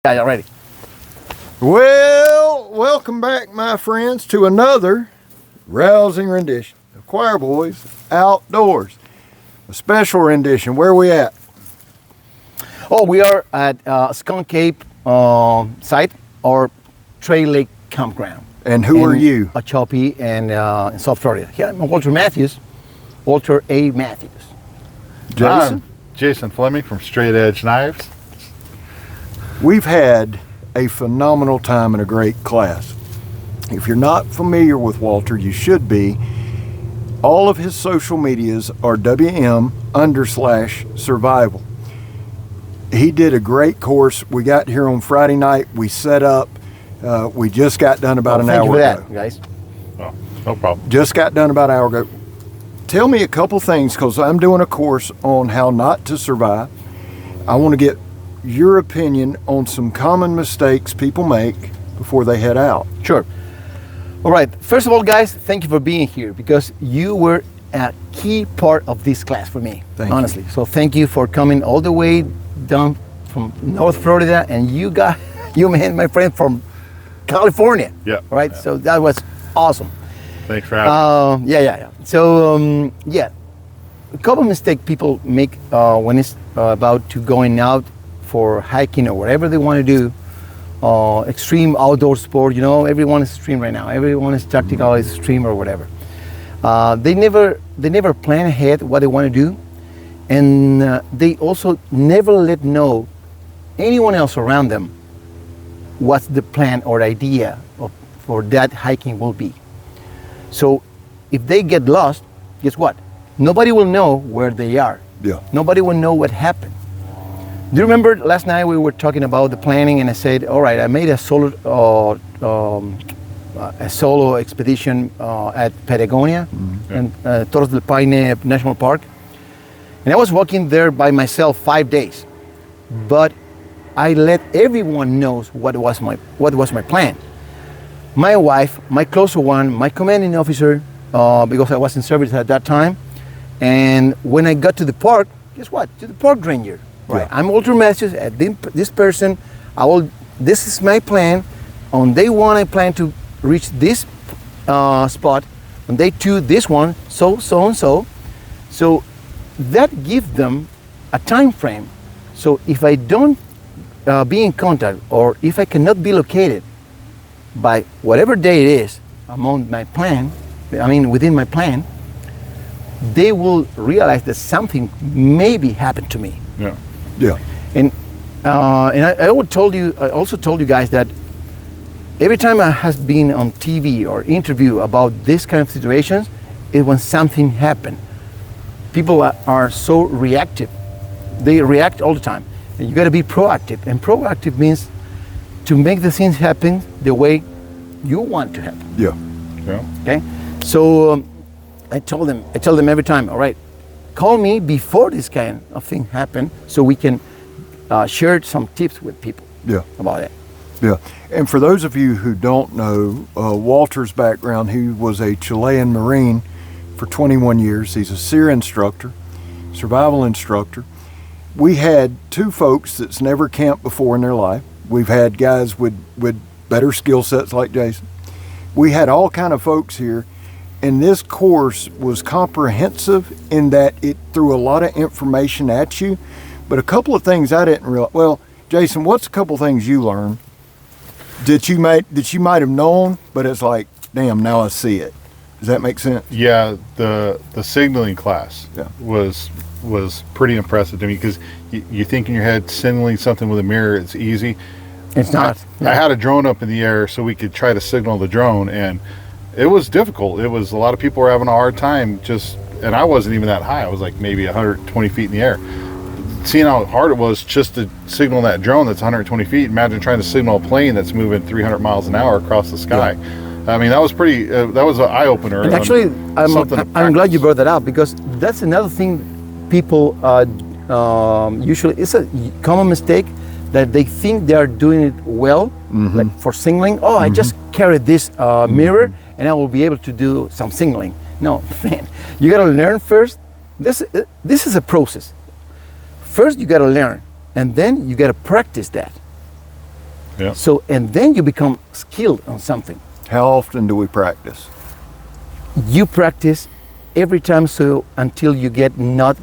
Yeah, yeah, ready. Well, welcome back, my friends, to another rousing rendition of Choir Boys Outdoors. A special rendition. Where are we at? Oh, we are at Skunk Cape site or Trail Lake Campground. And who are you? Ochope and in South Florida. Here I'm Walter Matthews, Walter A. Matthews. Jason? Jason Fleming from Straight Edge Knives. We've had a phenomenal time and a great class. If you're not familiar with Walter, you should be. All of his social medias are WM_survival. He did a great course. We got here on Friday night. We set up. We just got done about an hour ago. Thank you for that, guys. Oh, no problem. Just got done about an hour ago. Tell me a couple things, because I'm doing a course on how not to survive. I want to get your opinion on some common mistakes people make before they head out. Sure. All right. First of all, guys, thank you for being here because you were a key part of this class for me, honestly. So thank you for coming all the way down from North Florida, and you met my friend from California. Yeah. Right. Yeah. So that was awesome. Thanks for having me. Yeah. So a couple of mistakes people make when it's about to going out for hiking or whatever they want to do. Extreme outdoor sport, everyone is extreme right now. Everyone is tactical, is extreme or whatever. They never plan ahead what they want to do, and they also never let know anyone else around them what's the plan or idea for that hiking will be. So if they get lost, guess what? Nobody will know where they are. Yeah. Nobody will know what happened. Do you remember last night we were talking about the planning, and I said, all right, I made a solo expedition at Patagonia and Torres del Paine National Park. And I was walking there by myself 5 days, but I let everyone know what was my plan. My wife, my closer one, my commanding officer, because I was in service at that time. And when I got to the park, guess what? To the park ranger. Right. Yeah. I'm Walter Matthews. This person, this is my plan. On day one, I plan to reach this spot. On day two, this one, so and so. So that gives them a time frame. So if I don't be in contact, or if I cannot be located by whatever day it is within my plan, they will realize that something maybe happened to me. Yeah. Yeah. And I also told you guys that every time I has been on TV or interview about this kind of situations, it when something happened. People are so reactive. They react all the time. And you got to be proactive. And proactive means to make the things happen the way you want to happen. Yeah. Yeah. Okay. So I tell them every time, all right, call me before this kind of thing happen so we can share some tips with people about it. Yeah. And for those of you who don't know Walter's background, he was a Chilean Marine for 21 years. He's a SEER instructor, survival instructor. We had two folks that's never camped before in their life. We've had guys with better skill sets like Jason. We had all kind of folks here. And this course was comprehensive in that it threw a lot of information at you. But a couple of things I didn't realize. Well, Jason, what's a couple of things you learned that you might have known, but it's like, damn, now I see it. Does that make sense? Yeah, the signaling class was pretty impressive to me, because you think in your head signaling something with a mirror, it's easy. It's not. I had a drone up in the air so we could try to signal the drone, and it was difficult. It was, a lot of people were having a hard time and I wasn't even that high. I was like maybe 120 feet in the air. Seeing how hard it was just to signal that drone that's 120 feet. Imagine trying to signal a plane that's moving 300 miles an hour across the sky. Yeah. I mean, that was pretty, that was an eye-opener. And actually, I'm glad you brought that up, because that's another thing people usually, it's a common mistake that they think they are doing it well, like for signaling. Oh, I just carried this mirror and I will be able to do some signaling. No, man, you got to learn first. This is a process. First, you got to learn, and then you got to practice that. Yeah. So, and then you become skilled on something. How often do we practice? You practice every time, so until you get not,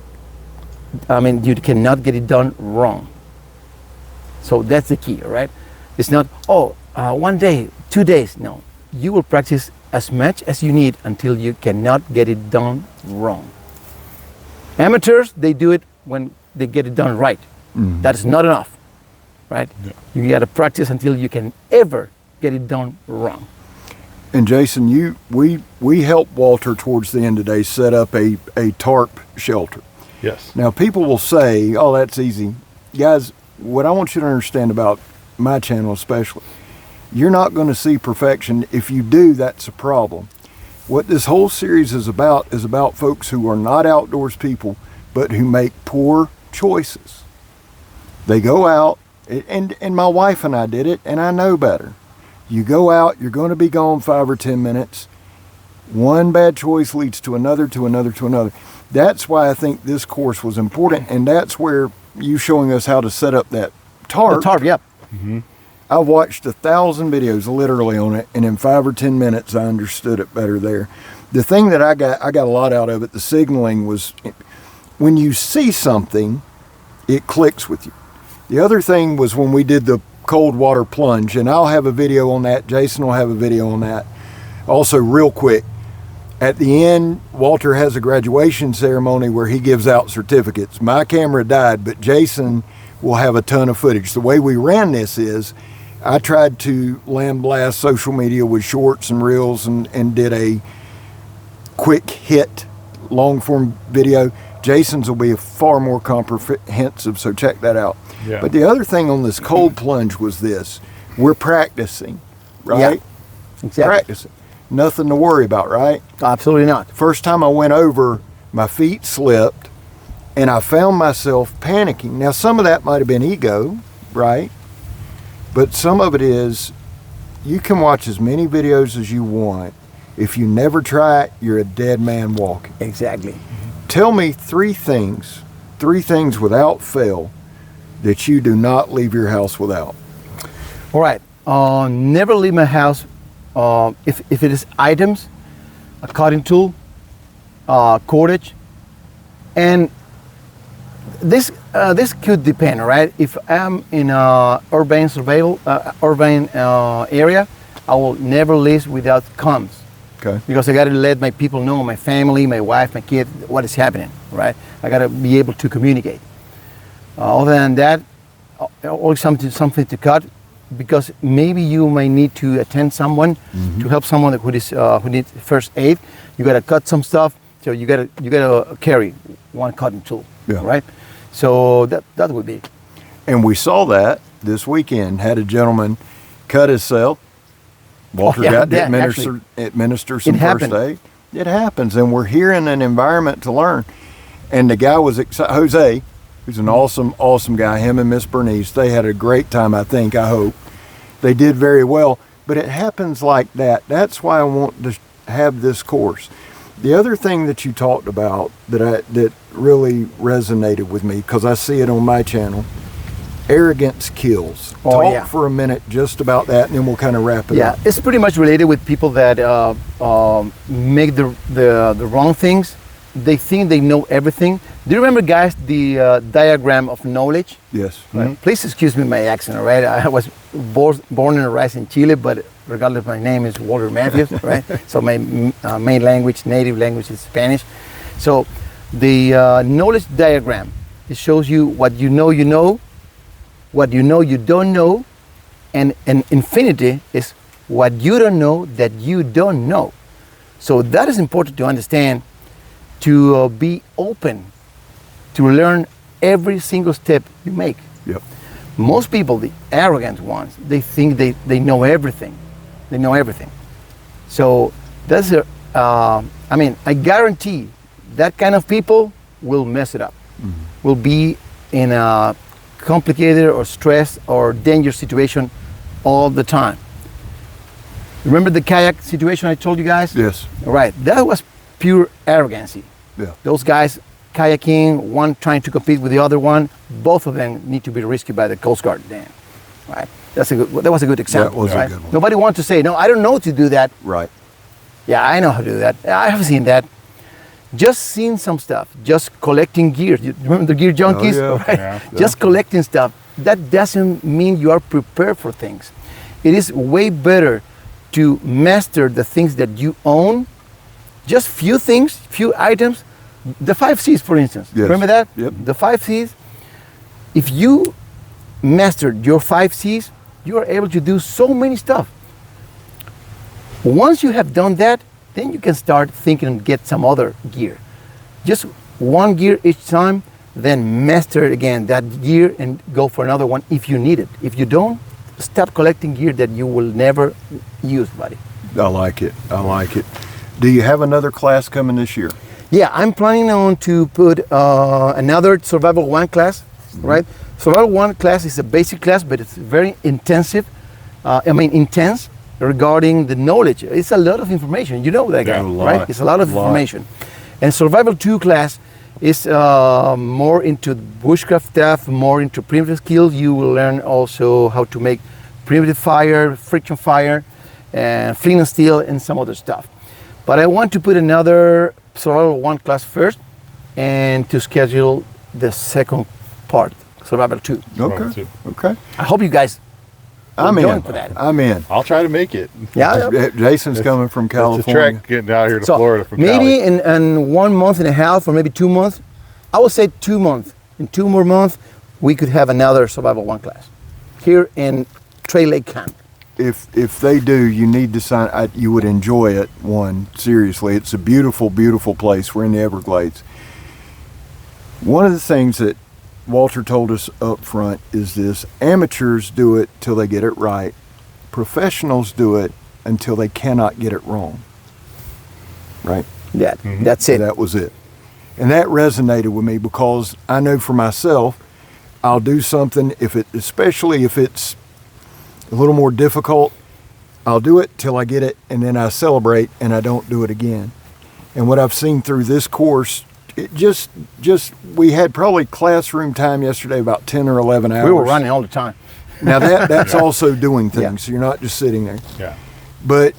you cannot get it done wrong. So that's the key, right? It's not, 1 day, 2 days. No, you will practice as much as you need until you cannot get it done wrong. Amateurs, they do it when they get it done right. Mm-hmm. That's not enough, right? Yeah. You got to practice until you can ever get it done wrong. And Jason, we helped Walter towards the end of the day set up a tarp shelter. Yes. Now people will say, "Oh, that's easy." Guys, what I want you to understand about my channel especially, you're not going to see perfection. If you do, that's a problem. What this whole series is about folks who are not outdoors people, but who make poor choices. They go out, and my wife and I did it, and I know better. You go out, you're going to be gone 5 or 10 minutes. One bad choice leads to another, to another, to another. That's why I think this course was important, and that's where you showing us how to set up that tarp. The tarp, yep. Mm-hmm. I watched 1,000 videos literally on it, and in 5 or 10 minutes, I understood it better there. The thing that I got a lot out of it, the signaling was, when you see something, it clicks with you. The other thing was when we did the cold water plunge, and I'll have a video on that. Jason will have a video on that. Also, real quick, at the end, Walter has a graduation ceremony where he gives out certificates. My camera died, but Jason will have a ton of footage. The way we ran this is, I tried to blast social media with shorts and reels and did a quick hit long form video. Jason's will be far more comprehensive, so check that out. Yeah. But the other thing on this cold plunge was this. We're practicing, right? Yeah, exactly. Practicing. Nothing to worry about, right? Absolutely not. First time I went over, my feet slipped, and I found myself panicking. Now, some of that might have been ego, right? But some of it is, you can watch as many videos as you want. If you never try it, you're a dead man walking. Exactly. Tell me three things without fail that you do not leave your house without. All right. Never leave my house if it is items, a cutting tool, cordage, and this could depend, right? If I'm in a urban area, I will never leave without comms. Okay. Because I got to let my people know, my family, my wife, my kid, what is happening, right? I got to be able to communicate. Other than that, always something to cut, because maybe you may need to attend someone, to help someone who needs first aid. You got to cut some stuff, so you got to carry one cutting tool, right? So that would be. And we saw that this weekend. Had a gentleman cut himself. Walter got to administer some first aid. It happens, and we're here in an environment to learn. And the guy was excited. Jose, who's an awesome guy, him and Miss Bernice, they had a great time, I hope. They did very well, but it happens like that. That's why I want to have this course. The other thing that you talked about that really resonated with me, because I see it on my channel, arrogance kills. Talk for a minute just about that, and then we'll kind of wrap it up. Yeah, it's pretty much related with people that make the wrong things. They think they know everything. Do you remember, guys, the diagram of knowledge? Yes. Right? Please excuse me my accent, all right? I was born and raised in Chile, but regardless, my name is Walter Matthews, right? So my main language, native language is Spanish. So the knowledge diagram, it shows you what you know, what you don't know, and infinity is what you don't know that you don't know. So that is important to understand, to be open, to learn every single step you make. Yep. Most people, the arrogant ones, they think they know everything. They know everything. So that's I guarantee that kind of people will mess it up. Will be in a complicated or stressed or dangerous situation all the time. Remember the kayak situation I told you guys? Yes. Right. That was pure arrogancy. Yeah. Those guys kayaking, one trying to compete with the other one, both of them need to be rescued by the Coast Guard then, right? That was a good example. was a right? good one. Nobody wants to say, no, I don't know to do that. Right. Yeah, I know how to do that. I have seen that. Just seeing some stuff, just collecting gear. You remember the gear junkies? Oh, yeah. Right? Yeah. Just collecting stuff. That doesn't mean you are prepared for things. It is way better to master the things that you own. Just few things, few items. The 5 C's, for instance. Yes. Remember that? Yep. The 5 C's. If you mastered your 5 C's, you are able to do so many stuff. Once you have done that, then you can start thinking and get some other gear. Just one gear each time, then master again that gear and go for another one if you need it. If you don't, stop collecting gear that you will never use, buddy. I like it. I like it. Do you have another class coming this year? Yeah, I'm planning on to put another Survival 1 class, right? Survival 1 class is a basic class, but it's very intensive, intense regarding the knowledge. It's a lot of information. You know that, guy, Yeah, a lot. right? It's a lot of A lot. information. And Survival 2 class is more into bushcraft stuff, more into primitive skills. You will learn also how to make primitive fire, friction fire, and flint and steel, and some other stuff. But I want to put another Survival 1 class first, and to schedule the second part, Survival 2. Okay. Okay. I hope you guys I'm join in. for that. I'm in. I'll try to make it. Yeah. Jason's coming from It's a California. trek getting out here to So Florida from maybe Cali. in 1 month and a half, or maybe 2 months, I would say 2 months. In 2 more months, we could have another Survival 1 class here in Trail Lake Camp. If they do, you need to sign. You would enjoy it. Seriously, it's a beautiful, beautiful place. We're in the Everglades. One of the things that Walter told us up front is this: amateurs do it till they get it right. Professionals do it until they cannot get it wrong. Right? Yeah, that's it. That was it. And that resonated with me because I know for myself, I'll do something especially if it's a little more difficult, I'll do it till I get it, and then I celebrate and I don't do it again. And what I've seen through this course, it we had probably classroom time yesterday about 10 or 11 hours. We were running all the time. Now that's also doing things. You're not just sitting there. Yeah. But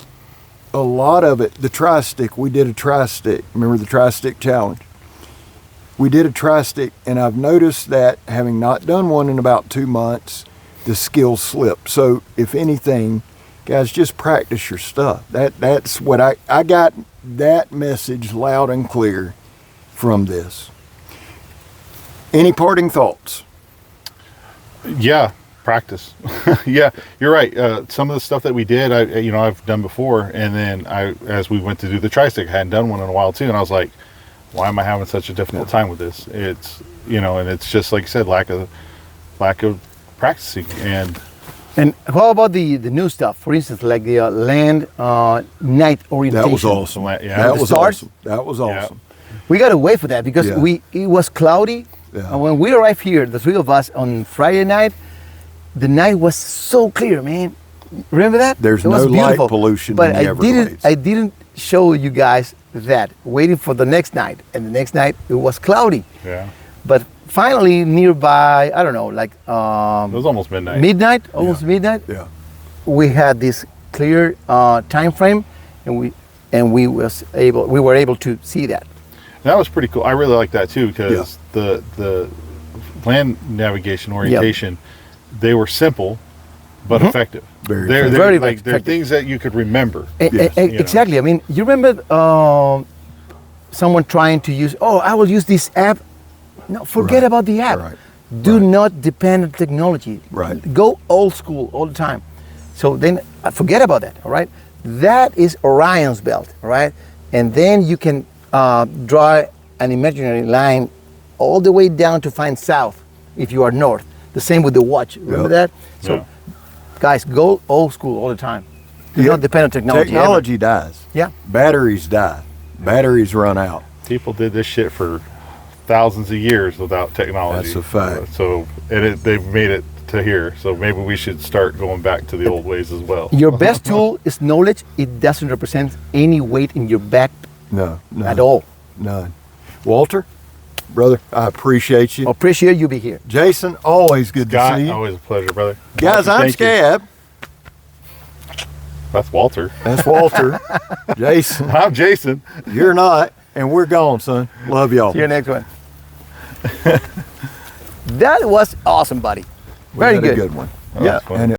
a lot of it, the tri-stick, we did a tri-stick. Remember the tri-stick challenge? We did a tri-stick, and I've noticed that having not done one in about 2 months, the skills slip. So if anything, guys, just practice your stuff. That's what I got that message loud and clear from this. Any parting thoughts? Yeah, practice. Yeah, you're right. Some of the stuff that we did, I've done before, and then as we went to do the tri-stick, I hadn't done one in a while too, and I was like, why am I having such a difficult time with this? It's and it's just like you said, lack of practicing. And how about the new stuff? For instance, like the land night orientation. That was awesome. Yeah. That The was stars? awesome. That was awesome. We got to wait for that because Yeah. it was cloudy. Yeah. And when we arrived here, the three of us on Friday night, the night was so clear, man. Remember that? There's It was no light beautiful. pollution But in the Everglades. I didn't show you guys that. Waiting for the next night, and the next night it was cloudy. yeah, But finally, nearby, I don't know, like it was almost midnight. almost midnight. Yeah. We had this clear time frame, and we were able to see that. That was pretty cool. I really like that too because the land navigation orientation, they were simple but effective. Very They're effective. Very like they're effective. things that you could remember. Yes. Exactly. I mean, you remember someone trying to use, I will use this app. No, forget Right. about the app. Right. Do Right. not depend on technology. Right. Go old school all the time. So then forget about that, all right? That is Orion's belt, all right? And then you can draw an imaginary line all the way down to find south if you are north. The same with the watch. Remember Yep. that? So, Yeah. guys, go old school all the time. Do Yeah. not depend on technology. ever. Technology dies. Yeah. Batteries die. Batteries run out. People did this shit for thousands of years without technology. That's a fact. They've made it to here. So maybe we should start going back to the old ways as well. Your best tool is knowledge. It doesn't represent any weight in your back No. at all. None. Walter? Brother, I appreciate you. Appreciate you be here. Jason, always good to Scott, see you. always a pleasure, brother. Guys, Walter, I'm thank you. Scab. That's Walter. That's Walter. Jason, I'm Jason. you're not. And we're gone, son. Love y'all. See you next one. That was awesome, buddy. We Very had a good. good one. That Yeah, was fun. and